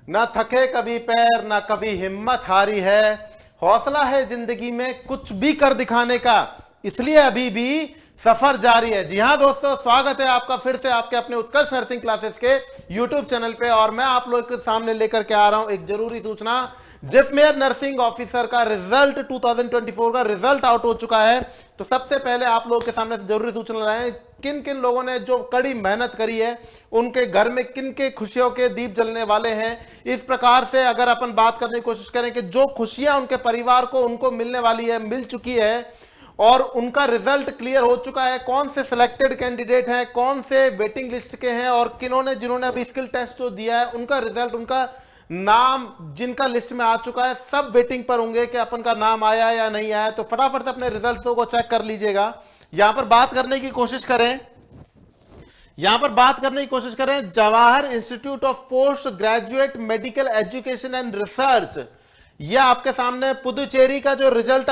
ना थके कभी पैर, ना कभी हिम्मत हारी है, हौसला है जिंदगी में कुछ भी कर दिखाने का, इसलिए अभी भी सफर जारी है। जी हां दोस्तों, स्वागत है आपका फिर से आपके अपने उत्कर्ष नर्सिंग क्लासेस के यूट्यूब चैनल पे। और मैं आप लोग के सामने लेकर के आ रहा हूं एक जरूरी सूचना। जिपमेर नर्सिंग ऑफिसर का रिजल्ट 2024 का रिजल्ट आउट हो चुका है। तो सबसे पहले आप लोगों के सामने जरूरी सूचना लाए, किन किन लोगों ने जो कड़ी मेहनत करी है उनके घर में किन के खुशियों के दीप जलने वाले हैं। इस प्रकार से अगर अपन बात करने की कोशिश करें कि जो खुशियां उनके परिवार को उनको मिलने वाली है, मिल चुकी है और उनका रिजल्ट क्लियर हो चुका है। कौन से सिलेक्टेड कैंडिडेट हैं, कौन से वेटिंग लिस्ट के हैं और किन्होंने जिन्होंने अभी स्किल टेस्ट जो दिया है उनका रिजल्ट, उनका नाम जिनका लिस्ट में आ चुका है, सब वेटिंग पर होंगे कि अपन का नाम आया या नहीं आया। तो फटाफट से अपने रिजल्ट्स को चेक कर लीजिएगा। यहां पर बात करने की कोशिश करें, Jawahar institute of post graduate medical education and research, यह आपके सामने पुदुचेरी का जो रिजल्ट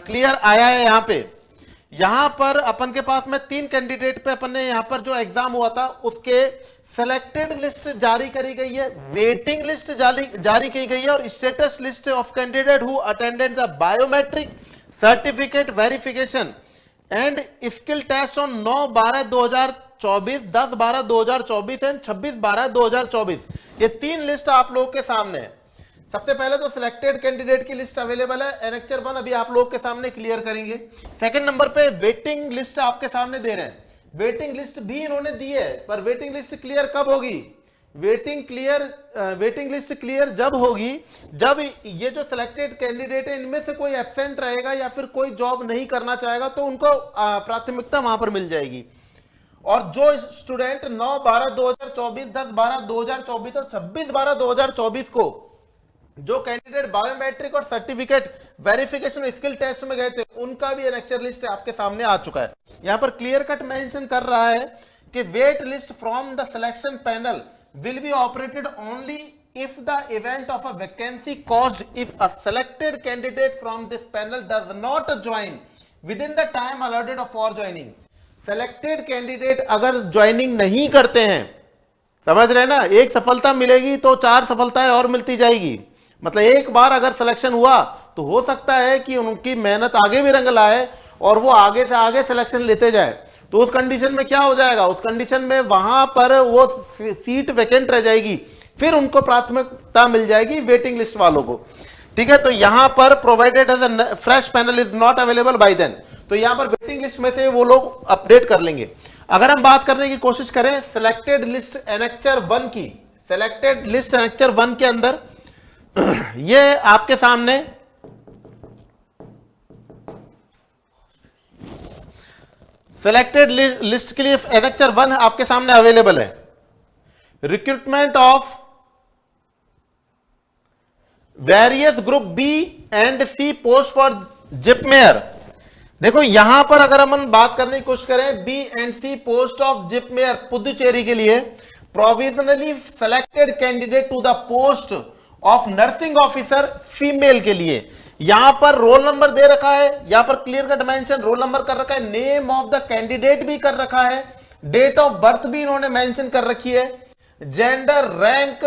क्लियर आया है। यहां पर अपन के पास में 3 कैंडिडेट पे अपन ने यहां पर जो एग्जाम हुआ था उसके सिलेक्टेड लिस्ट जारी करी गई है, वेटिंग लिस्ट जारी की गई है और status list of candidate who attended the biometric certificate verification and skill test on 9/12/2024, 10/12/2024 and 26/12/2024। ये 3 लिस्ट आप लोगों के सामने है। सबसे पहले तो सिलेक्टेड कैंडिडेट की लिस्ट अवेलेबल है, एनेक्चर 1 अभी आप लोग के सामने क्लियर करेंगे। सेकंड नंबर पे वेटिंग लिस्ट आपके सामने दे रहे हैं, वेटिंग लिस्ट भी इन्होंने दी है, पर वेटिंग लिस्ट क्लियर कब होगी? वेटिंग लिस्ट क्लियर जब होगी जब ये जो सिलेक्टेड कैंडिडेट है इनमें से कोई एब्सेंट रहेगा या फिर कोई जॉब नहीं करना चाहेगा तो उनको प्राथमिकता वहां पर मिल जाएगी। और जो स्टूडेंट 9/12/2024, 10/12/2024 और 26/12/2024 को जो कैंडिडेट बायोमेट्रिक और सर्टिफिकेट वेरिफिकेशन स्किल टेस्ट में गए थे उनका भी एनेक्चर लिस्ट आपके सामने आ चुका है। यहां पर क्लियर कट मेंशन कर रहा है कि wait list from the selection panel will be operated only if the event of a vacancy caused if a selected candidate from this panel does not join within the time allotted for joining. Selected candidate अगर joining नहीं करते हैं, समझ रहे ना, एक सफलता मिलेगी तो 4 सफलताएं और मिलती जाएगी। मतलब एक बार अगर सिलेक्शन हुआ तो हो सकता है कि उनकी मेहनत आगे भी रंग लाए और वो आगे से आगे सिलेक्शन लेते जाए। तो उस कंडीशन में क्या हो जाएगा, उस कंडीशन में वहां पर वो सीट वैकेंट रह जाएगी, फिर उनको प्राथमिकता मिल जाएगी वेटिंग लिस्ट वालों को। ठीक है, तो यहां पर provided as a fresh panel is not available by then, तो यहां पर वेटिंग लिस्ट में से वो लोग अपडेट कर लेंगे। अगर हम बात करने की कोशिश करें सिलेक्टेड लिस्ट एनेक्चर 1 की, सिलेक्टेड लिस्ट एनेक्चर 1 के अंदर ये आपके सामने सिलेक्टेड लिस्ट के लिए एनेक्चर 1 आपके सामने अवेलेबल है। Recruitment of various group B and C post for JIPMER. देखो यहां पर अगर हम बात करने की कोशिश करें B and C post of JIPMER Puducherry के लिए, provisionally selected candidate to the post of nursing officer female के लिए, यहां पर रोल नंबर दे रखा है, यहां पर clear cut mention roll number कर रखा है, नेम ऑफ द कैंडिडेट भी कर रखा है, डेट ऑफ बर्थ भी इन्होंने मेंशन कर रखी है, जेंडर, रैंक,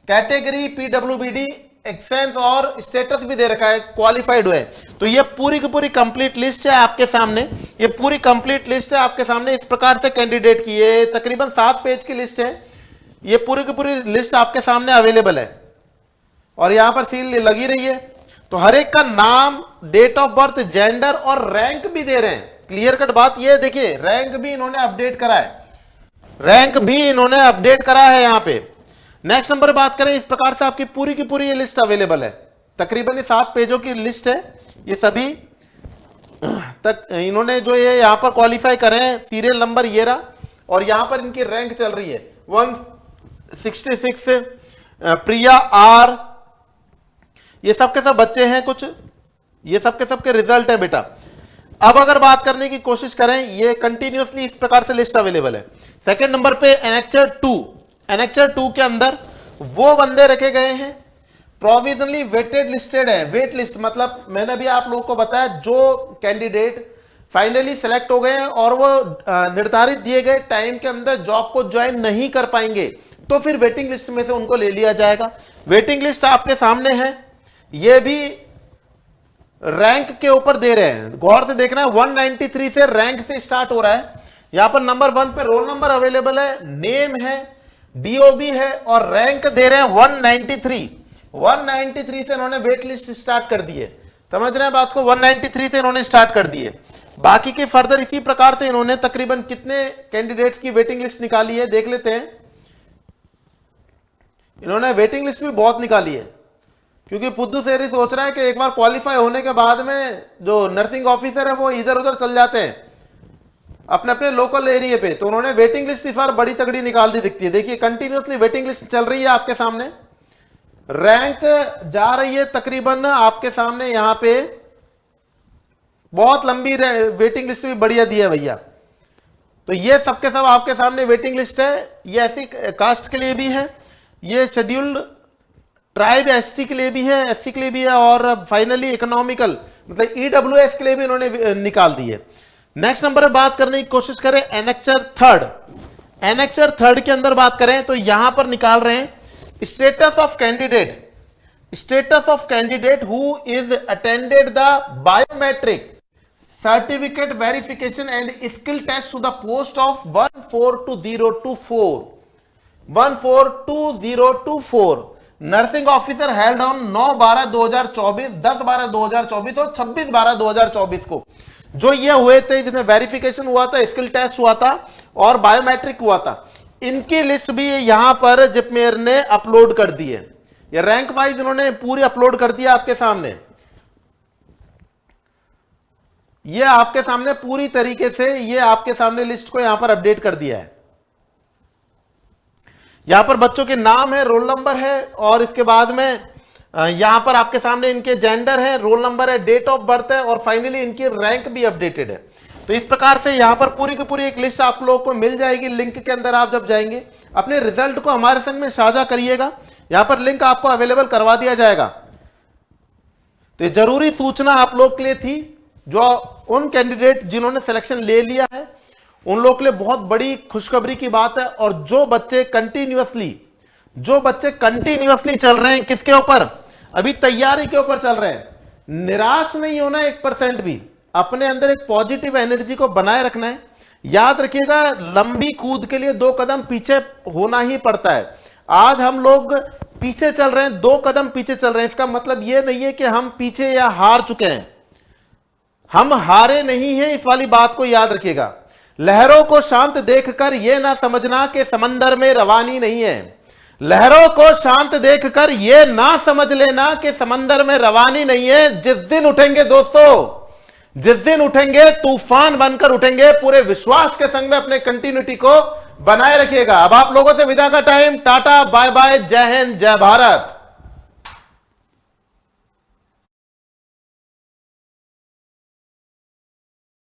कैटेगरी, पीडब्ल्यूबीडी, एक्सेंस और स्टेटस भी दे रखा है, क्वालिफाइड हुए। तो ये पूरी की पूरी कंप्लीट लिस्ट है आपके सामने, ये पूरी कंप्लीट लिस्ट है आपके सामने। इस प्रकार से कैंडिडेट की ये तकरीबन 7 पेज की लिस्ट है, ये पूरी की पूरी लिस्ट आपके सामने अवेलेबल है और यहां पर सील लगी रही है। तो हर एक का नाम, डेट ऑफ बर्थ, जेंडर और रैंक भी दे रहे हैं। क्लियर कट बात ये देखिए, रैंक भी इन्होंने अपडेट करा है, यहां पे। नेक्स्ट नंबर बात करें, इस प्रकार से आपकी पूरी की पूरी ये लिस्ट अवेलेबल है, तकरीबन ये 7 पेजों की लिस्ट है। ये सभी तक इन्होंने जो ये यहां पर क्वालिफाई करे हैं, सीरियल नंबर ये रहा और यहां पर इनकी रैंक चल रही है 166, प्रिया आर, ये सब के सब बच्चे हैं कुछ, ये सब के सब के रिजल्ट है बेटा। अब अगर बात करने की कोशिश करें, ये कंटिन्यूअसली इस प्रकार से लिस्ट अवेलेबल है। सेकंड नंबर पे एनेक्चर 2 के अंदर वो बंदे रखे गए हैं प्रोविजनली वेटेड लिस्टेड है। वेट लिस्ट मतलब मैंने भी आप लोगों को बताया, जो कैंडिडेट फाइनली सेलेक्ट हो गए हैं और वो निर्धारित दिए गए टाइम के अंदर जॉब को ज्वाइन नहीं कर पाएंगे तो फिर वेटिंग लिस्ट में से उनको ले लिया जाएगा। वेटिंग लिस्ट आपके सामने है, ये भी रैंक के ऊपर दे रहे हैं, गौर से देखना है। 193 से रैंक से स्टार्ट हो रहा है। यहां पर नंबर 1 पे रोल नंबर अवेलेबल है, नेम है, डीओबी है और रैंक दे रहे हैं 193। 193 से इन्होंने वेट लिस्ट स्टार्ट कर दी है, समझ रहे हैं बात को। 193 से इन्होंने स्टार्ट कर दी है। बाकी के फर्दर इसी प्रकार से इन्होंने तकरीबन कितने कैंडिडेट्स की वेटिंग लिस्ट निकाली है देख लेते हैं। इन्होंने वेटिंग लिस्ट भी बहुत निकाली है, क्योंकि पुद्दुचेरी सोच रहा है कि एक बार क्वालिफाई होने के बाद में जो नर्सिंग ऑफिसर है वो इधर उधर चल जाते हैं अपने अपने लोकल एरिया पे, तो उन्होंने वेटिंग लिस्ट इस बार बड़ी तगड़ी निकाल दी दिखती है। देखिए कंटिन्यूसली वेटिंग लिस्ट चल रही है आपके सामने, रैंक जा रही है तकरीबन आपके सामने। यहां पे बहुत लंबी वेटिंग लिस्ट भी बढ़िया दी है भैया। तो ये सबके सब आपके सामने वेटिंग लिस्ट है। ये ऐसी कास्ट के लिए भी है, ये शेड्यूल्ड ट्राइब एससी के लिए भी है, एससी के लिए भी है और फाइनली इकोनॉमिकल मतलब ईडब्ल्यूएस के लिए भी इन्होंने निकाल दी है। नेक्स्ट नंबर पे बात करने की कोशिश करें एनेक्चर थर्ड। एनेक्चर थर्ड के अंदर बात करें तो यहां पर निकाल रहे हैं status of candidate, status of candidate who is attended the biometric certificate verification and skill test to the post of 142024 142024 nursing officer held on 9/12/2024, 10/12/2024 और 26/12/2024 को जो ये हुए थे, जिसमें वेरिफिकेशन हुआ था, स्किल टेस्ट हुआ था और बायोमेट्रिक हुआ था। इनकी लिस्ट भी यहां पर जिपमेर ने अपलोड कर दी है। ये रैंक वाइज इन्होंने पूरी अपलोड कर दिया आपके सामने। ये आपके सामने पूरी तरीके से ये आपके सामने लिस्ट को यहां पर अपडेट कर दिया है। यहां पर बच्चों के नाम है, रोल नंबर है और इसके बाद में यहां पर आपके सामने इनके जेंडर है, रोल नंबर है, डेट ऑफ बर्थ है और फाइनली इनकी रैंक भी अपडेटेड है। तो इस प्रकार से यहां पर पूरी की पूरी एक लिस्ट आप लोगों को मिल जाएगी। लिंक के अंदर आप जब जाएंगे अपने रिजल्ट को हमारे संग में साझा करिएगा, यहां पर लिंक आपको अवेलेबल करवा दिया जाएगा। तो ये जरूरी सूचना आप लोग के लिए थी, जो उन कैंडिडेट जिन्होंने सिलेक्शन ले लिया है उन लोगों के लिए बहुत बड़ी खुशखबरी की बात है। और जो बच्चे कंटिन्यूअसली चल रहे हैं किसके ऊपर, अभी तैयारी के ऊपर चल रहे हैं, निराश नहीं होना 1% भी, अपने अंदर एक पॉजिटिव एनर्जी को बनाए रखना है। याद रखिएगा लंबी कूद के लिए 2 कदम पीछे होना ही पड़ता है। आज हम लोग पीछे चल रहे हैं, 2 कदम पीछे चल रहे हैं, इसका मतलब यह नहीं है कि हम पीछे या हार चुके हैं, हम हारे नहीं हैं, इस वाली बात को याद रखिएगा। लहरों को शांत देखकर यह ना समझना कि समंदर में रवानी नहीं है, लहरों को शांत देखकर यह ना समझ लेना कि समंदर में रवानी नहीं है। जिस दिन उठेंगे दोस्तों, जिस दिन उठेंगे तूफान बनकर उठेंगे। पूरे विश्वास के संग में अपने कंटिन्यूटी को बनाए रखिएगा। अब आप लोगों से विदा का टाइम, टाटा बाय बाय, जय हिंद जय भारत।